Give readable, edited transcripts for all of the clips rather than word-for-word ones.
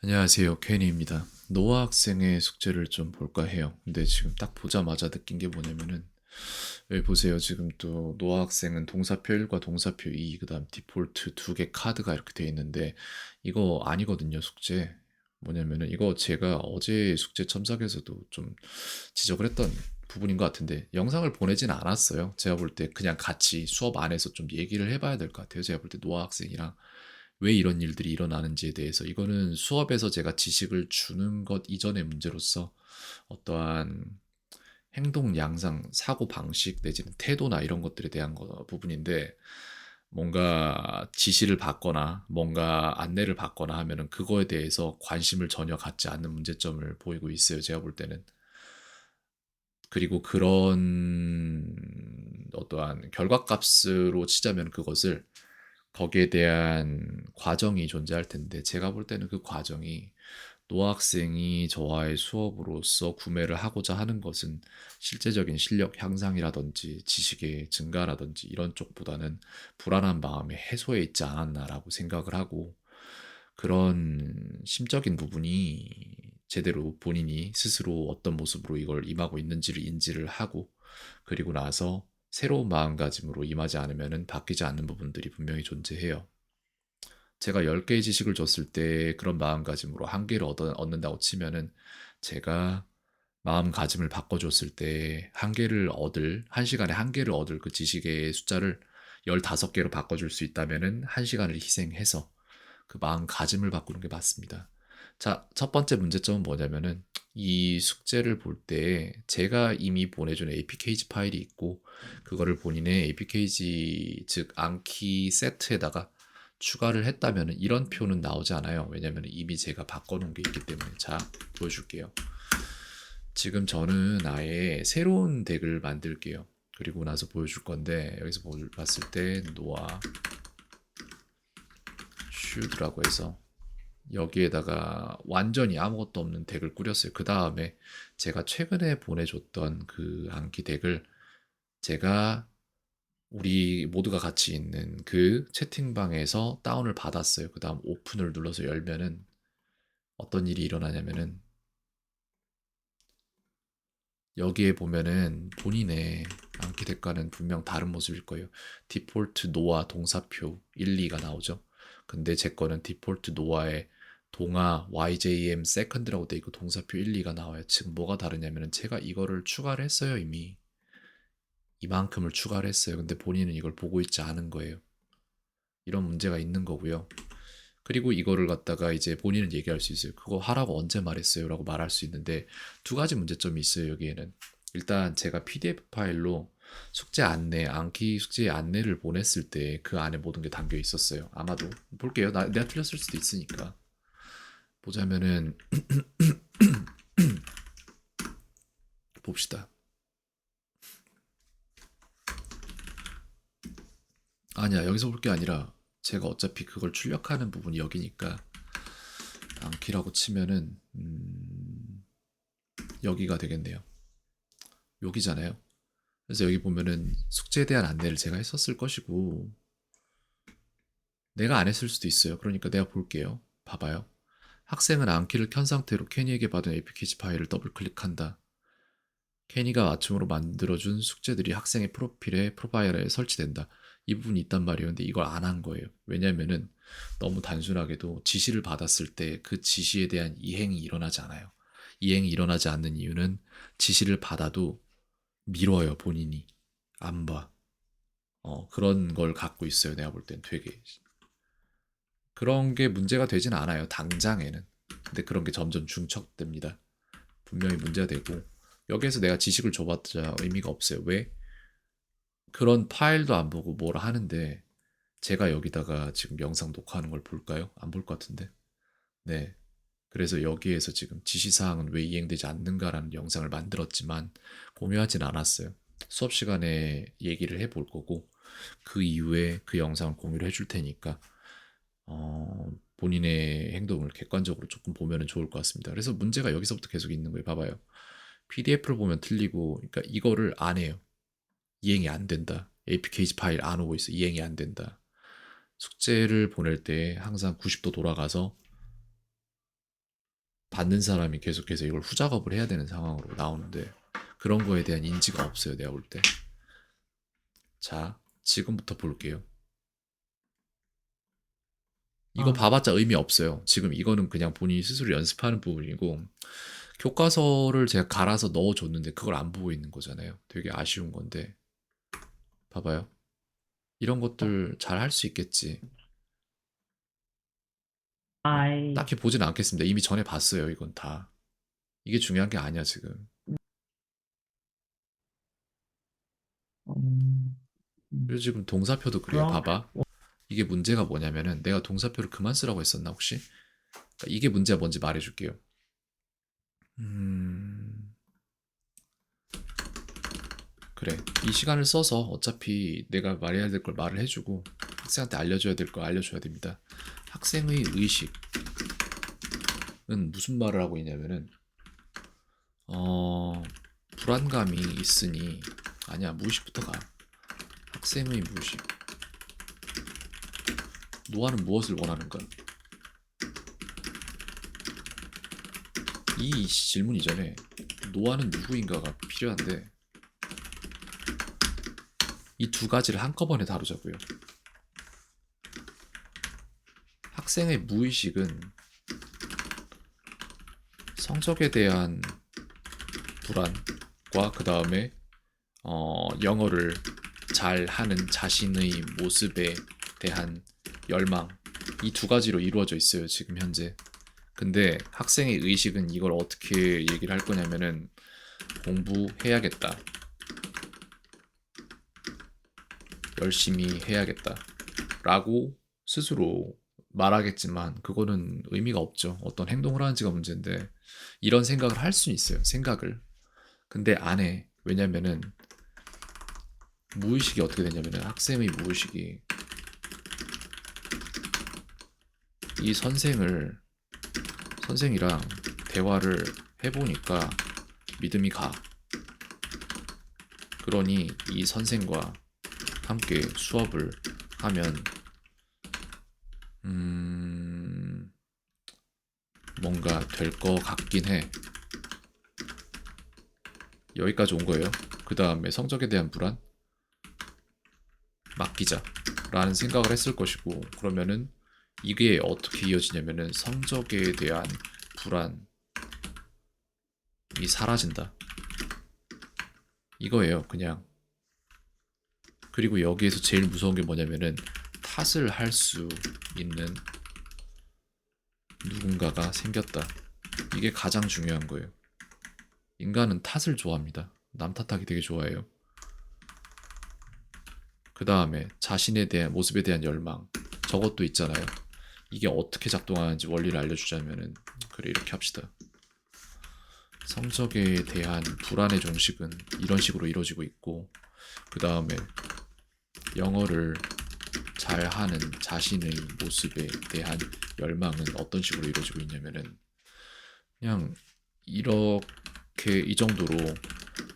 안녕하세요. 케니입니다. 노아 학생의 숙제를 좀 볼까 해요. 근데 지금 딱 보자마자 느낀 게 뭐냐면은, 여기 보세요. 지금 또 노아 학생은 동사표 1과 동사표 2, 그다음 디폴트 두 개 카드가 이렇게 돼 있는데, 이거 아니거든요, 숙제. 뭐냐면은, 이거 제가 어제 숙제 첨삭에서도 좀 지적을 했던 부분인 것 같은데, 영상을 보내진 않았어요. 제가 볼 때 그냥 같이 수업 안에서 좀 얘기를 해봐야 될 것 같아요. 제가 볼 때 노아 학생이랑 왜 이런 일들이 일어나는지에 대해서 이거는 수업에서 제가 지식을 주는 것 이전의 문제로서 어떠한 행동 양상, 사고 방식 내지는 태도나 이런 것들에 대한 부분인데, 뭔가 지시를 받거나 뭔가 안내를 받거나 하면은 그거에 대해서 관심을 전혀 갖지 않는 문제점을 보이고 있어요. 제가 볼 때는. 그리고 그런 어떠한 결과값으로 치자면 그것을 거기에 대한 과정이 존재할 텐데, 제가 볼 때는 그 과정이 노아 학생이 저와의 수업으로서 구매를 하고자 하는 것은 실제적인 실력 향상이라든지 지식의 증가라든지 이런 쪽보다는 불안한 마음의 해소에 있지 않았나라고 생각을 하고, 그런 심적인 부분이 제대로 본인이 스스로 어떤 모습으로 이걸 임하고 있는지를 인지를 하고, 그리고 나서 새로운 마음가짐으로 임하지 않으면 바뀌지 않는 부분들이 분명히 존재해요. 제가 10개의 지식을 줬을 때 그런 마음가짐으로 한 개를 얻는다고 치면은, 제가 마음가짐을 바꿔줬을 때 한 개를 얻을, 한 시간에 한 개를 얻을 그 지식의 숫자를 15개로 바꿔줄 수 있다면은 한 시간을 희생해서 그 마음가짐을 바꾸는 게 맞습니다. 자, 첫 번째 문제점은 뭐냐면은, 이 숙제를 볼 때 제가 이미 보내준 APKG 파일이 있고, 그거를 본인의 APKG 즉 암키 세트에다가 추가를 했다면 이런 표는 나오지 않아요. 왜냐면 이미 제가 바꿔놓은 게 있기 때문에. 자, 보여줄게요. 지금 저는 아예 새로운 덱을 만들게요. 그리고 나서 보여줄 건데, 여기서 봤을 때 노아 슈드라고 해서 여기에다가 완전히 아무것도 없는 덱을 꾸렸어요. 그 다음에 제가 최근에 보내줬던 그 암기 덱을 제가 우리 모두가 같이 있는 그 채팅방에서 다운을 받았어요. 그 다음 오픈을 눌러서 열면은 어떤 일이 일어나냐면은, 여기에 보면은 본인의 암기 덱과는 분명 다른 모습일 거예요. 디폴트 노아 동사표 1, 2가 나오죠. 근데 제 거는 디폴트 노아에 동아 YJM 세컨드라고 돼 있고 동사표 1, 2가 나와요. 지금 뭐가 다르냐면은 제가 이거를 추가를 했어요, 이미. 이만큼을 추가를 했어요. 근데 본인은 이걸 보고 있지 않은 거예요. 이런 문제가 있는 거고요. 그리고 이거를 갖다가 이제 본인은 얘기할 수 있어요. 그거 하라고 언제 말했어요? 라고 말할 수 있는데, 두 가지 문제점이 있어요, 여기에는. 일단 제가 PDF 파일로 숙제 안내, 암기 숙제 안내를 보냈을 때 그 안에 모든 게 담겨 있었어요. 아마도. 볼게요. 내가 틀렸을 수도 있으니까. 보자면은, 봅시다. 아니야, 여기서 볼 게 아니라 제가 어차피 그걸 출력하는 부분이 여기니까 암기라고 치면은 여기가 되겠네요. 여기잖아요. 그래서 여기 보면은 숙제에 대한 안내를 제가 했었을 것이고, 내가 안 했을 수도 있어요. 그러니까 내가 볼게요. 봐봐요. 학생은 암키를 켠 상태로 케니에게 받은 APKG 파일을 더블 클릭한다. 케니가 맞춤으로 만들어준 숙제들이 학생의 프로파일에 설치된다. 이 부분이 있단 말이에요. 근데 이걸 안 한 거예요. 왜냐면은 너무 단순하게도 지시를 받았을 때 그 지시에 대한 이행이 일어나지 않아요. 이행이 일어나지 않는 이유는 지시를 받아도 미뤄요, 본인이. 안 봐. 그런 걸 갖고 있어요. 내가 볼 땐 되게. 그런 게 문제가 되진 않아요. 당장에는. 근데 그런 게 점점 중첩됩니다. 분명히 문제가 되고, 여기에서 내가 지식을 줘봤자 의미가 없어요. 왜? 그런 파일도 안 보고 뭐라 하는데, 제가 여기다가 지금 영상 녹화하는 걸 볼까요? 안 볼 것 같은데. 네. 그래서 여기에서 지금 지시사항은 왜 이행되지 않는가라는 영상을 만들었지만 공유하진 않았어요. 수업 시간에 얘기를 해볼 거고, 그 이후에 그 영상을 공유를 해줄 테니까 본인의 행동을 객관적으로 조금 보면 좋을 것 같습니다. 그래서 문제가 여기서부터 계속 있는 거예요. 봐봐요. PDF를 보면 틀리고, 그러니까 이거를 안 해요. 이행이 안 된다. APKG 파일 안 오고 있어. 이행이 안 된다. 숙제를 보낼 때 항상 90도 돌아가서 받는 사람이 계속해서 이걸 후작업을 해야 되는 상황으로 나오는데 그런 거에 대한 인지가 없어요, 내가 볼 때. 자, 지금부터 볼게요. 이거 아, 봐봤자 의미 없어요. 지금 이거는 그냥 본인이 스스로 연습하는 부분이고 교과서를 제가 갈아서 넣어줬는데 그걸 안 보고 있는 거잖아요. 되게 아쉬운 건데 봐봐요. 이런 것들 잘 할 수 있겠지. 아이, 딱히 보진 않겠습니다. 이미 전에 봤어요. 이건 다. 이게 중요한 게 아니야 지금. 음, 그리고 음, 지금 동사표도 그래요. 그럼, 봐봐. 이게 문제가 뭐냐면은 내가 동사표를 그만 쓰라고 했었나 혹시? 그러니까 이게 문제가 뭔지 말해줄게요. 음, 그래. 이 시간을 써서 어차피 내가 말해야 될 걸 말을 해주고 학생한테 알려줘야 될 걸 알려줘야 됩니다. 학생의 의식은 무슨 말을 하고 있냐면은 어 불안감이 있으니 아니야 무의식부터 가. 학생의 무의식. 노아는 무엇을 원하는가? 이 질문 이전에 노아는 누구인가가 필요한데 이 두 가지를 한꺼번에 다루자고요. 학생의 무의식은 성적에 대한 불안과 그 다음에 영어를 잘 하는 자신의 모습에 대한 열망 이 두 가지로 이루어져 있어요 지금 현재. 근데 학생의 의식은 이걸 어떻게 얘기를 할 거냐면은 공부해야겠다, 열심히 해야겠다 라고 스스로 말하겠지만 그거는 의미가 없죠. 어떤 행동을 하는지가 문제인데 이런 생각을 할 수는 있어요. 생각을. 근데 안 해. 왜냐면은 무의식이 어떻게 되냐면은 학생의 무의식이 이 선생이랑 대화를 해보니까 믿음이 가. 그러니 이 선생과 함께 수업을 하면 뭔가 될 것 같긴 해. 여기까지 온 거예요. 그 다음에 성적에 대한 불안 맡기자 라는 생각을 했을 것이고 그러면은 이게 어떻게 이어지냐면은 성적에 대한 불안이 사라진다 이거예요 그냥. 그리고 여기에서 제일 무서운 게 뭐냐면은 탓을 할 수 있는 누군가가 생겼다. 이게 가장 중요한 거예요. 인간은 탓을 좋아합니다. 남 탓하기 되게 좋아해요. 그 다음에 자신에 대한 모습에 대한 열망 저것도 있잖아요. 이게 어떻게 작동하는지 원리를 알려주자면은 그래 이렇게 합시다. 성적에 대한 불안의 종식은 이런 식으로 이루어지고 있고 그 다음에 영어를 잘하는 자신의 모습에 대한 열망은 어떤 식으로 이루어지고 있냐면은 그냥 이렇게 이 정도로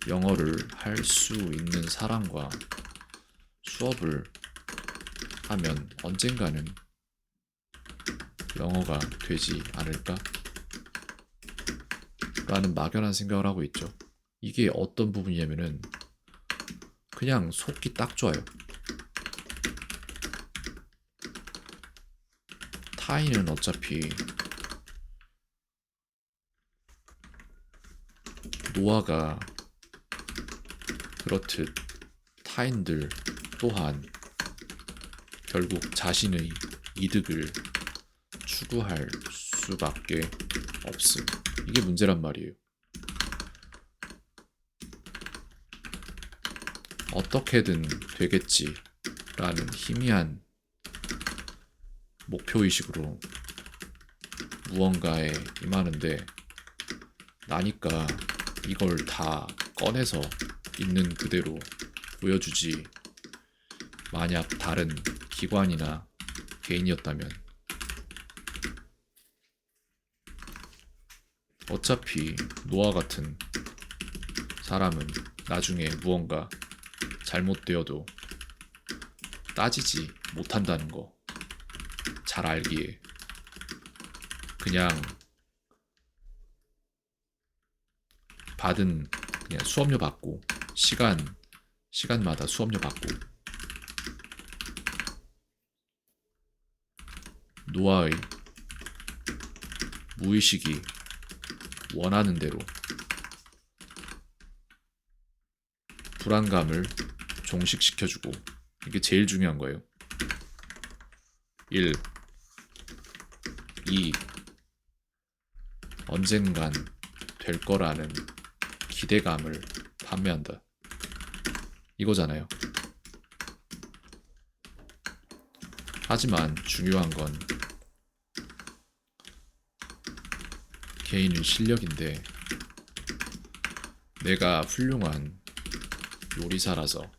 영어를 할 수 있는 사람과 수업을 하면 언젠가는 영어가 되지 않을까? 라는 막연한 생각을 하고 있죠. 이게 어떤 부분이냐면은 그냥 속기 딱 좋아요. 타인은 어차피 노아가 그렇듯 타인들 또한 결국 자신의 이득을 추구할 수밖에 없음. 이게 문제란 말이에요. 어떻게든 되겠지라는 희미한 목표의식으로 무언가에 임하는데 나니까 이걸 다 꺼내서 있는 그대로 보여주지. 만약 다른 기관이나 개인이었다면 어차피 노아 같은 사람은 나중에 무언가 잘못되어도 따지지 못한다는 거 잘 알기에 그냥 받은 그냥 수업료 받고 시간마다 수업료 받고 노아의 무의식이 원하는 대로 불안감을 종식시켜주고 이게 제일 중요한 거예요. 1. 2. 언젠간 될 거라는 기대감을 판매한다. 이거잖아요. 하지만 중요한 건 개인의 실력인데 내가 훌륭한 요리사라서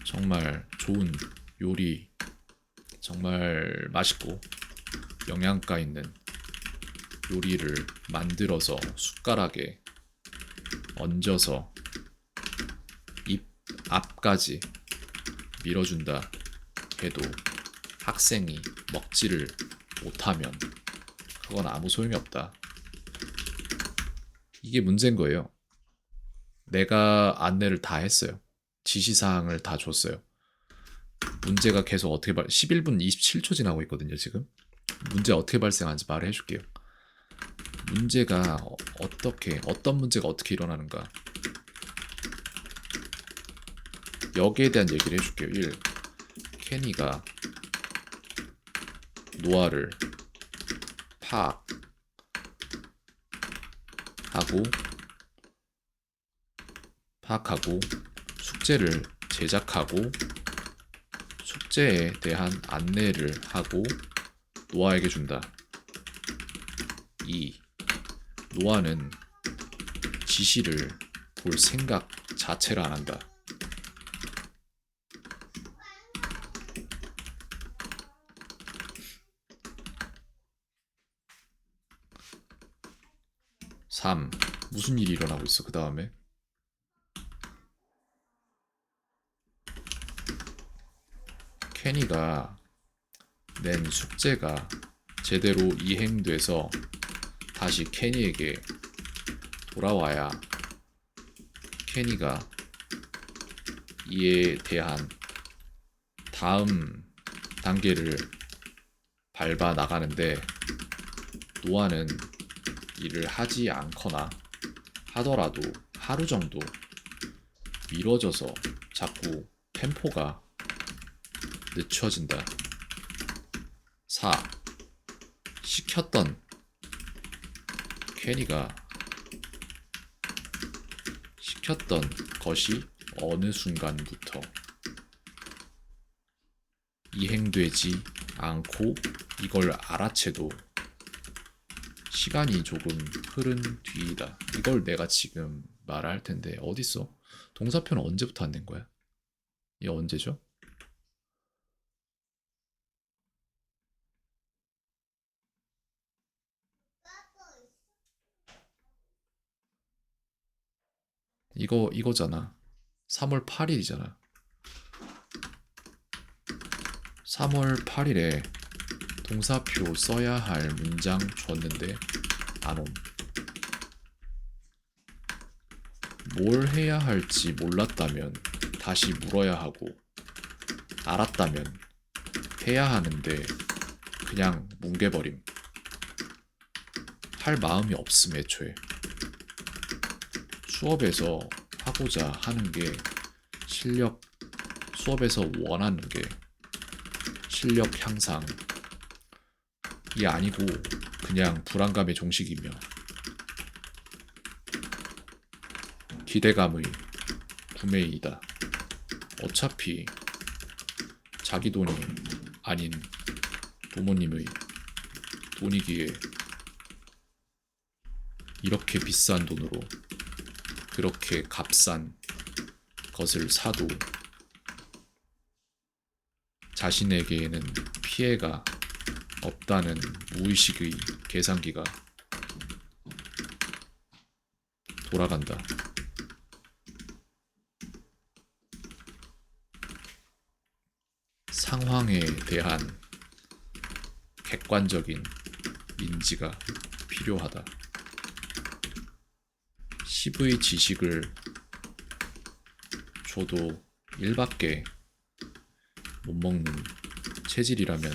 정말 좋은 요리, 정말 맛있고 영양가 있는 요리를 만들어서 숟가락에 얹어서 입 앞까지 밀어준다 해도 학생이 먹지를 못하면 그건 아무 소용이 없다. 이게 문제인 거예요. 내가 안내를 다 했어요. 지시사항을 다 줬어요. 문제가 계속 어떻게 11분 27초 지나고 있거든요. 지금 문제 어떻게 발생하는지 말을 해줄게요. 문제가 어떤 문제가 어떻게 일어나는가, 여기에 대한 얘기를 해줄게요. 1. 케니가 노아를 파악하고 숙제를 제작하고 숙제에 대한 안내를 하고 노아에게 준다. 2. 노아는 지시를 볼 생각 자체를 안 한다. 무슨 일이 일어나고 있어? 그 다음에 케니가 낸 숙제가 제대로 이행돼서 다시 케니에게 돌아와야 케니가 이에 대한 다음 단계를 밟아 나가는데, 노아는 일을 하지 않거나 하더라도 하루 정도 미뤄져서 자꾸 템포가 늦춰진다. 4. 케니가 시켰던 것이 어느 순간부터 이행되지 않고 이걸 알아채도 시간이 조금 흐른 뒤이다. 이걸 내가 지금 말할 텐데 어딨어? 동사표는 언제부터 안 낸 거야? 이게 언제죠? 이거잖아. 3월 8일이잖아. 3월 8일에 동사표 써야 할 문장 줬는데 안 옴. 뭘 해야 할지 몰랐다면 다시 물어야 하고, 알았다면 해야 하는데 그냥 뭉개버림. 할 마음이 없음. 애초에 수업에서 하고자 하는 게 수업에서 원하는 게 실력 향상이 아니고 그냥 불안감의 종식이며 기대감의 구매이다. 어차피 자기 돈이 아닌 부모님의 돈이기에 이렇게 비싼 돈으로 그렇게 값싼 것을 사도 자신에게는 피해가 없다는 무의식의 계산기가 돌아간다. 상황에 대한 객관적인 인지가 필요하다. 10의 지식을 줘도 1밖에 못 먹는 체질이라면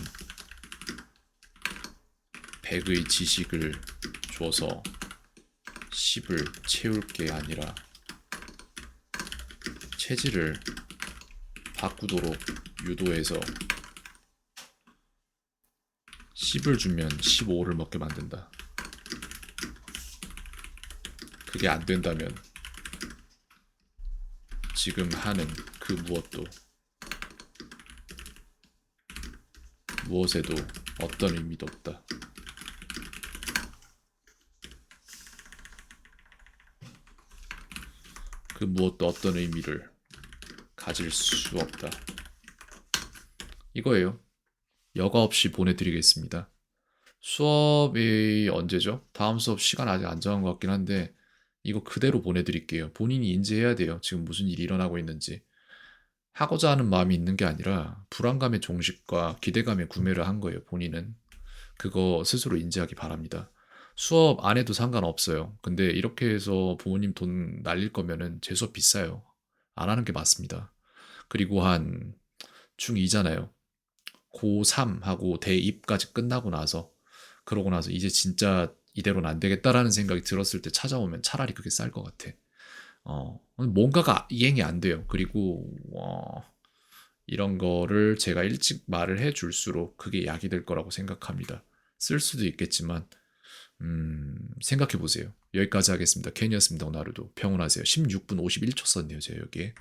100의 지식을 줘서 10을 채울 게 아니라 체질을 바꾸도록 유도해서 10을 주면 15를 먹게 만든다. 그게 안 된다면 지금 하는 그 무엇에도 어떤 의미도 없다. 그 무엇도 어떤 의미를 가질 수 없다. 이거예요. 여과 없이 보내드리겠습니다. 수업이 언제죠? 다음 수업 시간 아직 안 정한 것 같긴 한데 이거 그대로 보내드릴게요. 본인이 인지해야 돼요. 지금 무슨 일이 일어나고 있는지. 하고자 하는 마음이 있는 게 아니라 불안감의 종식과 기대감의 구매를 한 거예요. 본인은. 그거 스스로 인지하기 바랍니다. 수업 안 해도 상관없어요. 근데 이렇게 해서 부모님 돈 날릴 거면은 제 수업 비싸요. 안 하는 게 맞습니다. 그리고 한 중2잖아요. 고3하고 대입까지 끝나고 나서 그러고 나서 이제 진짜 이대로는 안 되겠다라는 생각이 들었을 때 찾아오면 차라리 그게 쌀 것 같아. 뭔가가 이행이 안 돼요. 그리고 이런 거를 제가 일찍 말을 해줄수록 그게 약이 될 거라고 생각합니다. 쓸 수도 있겠지만 생각해 보세요. 여기까지 하겠습니다. 캔이었습니다. 오늘 하루도 평온하세요. 16분 51초 썼네요. 제가 여기에.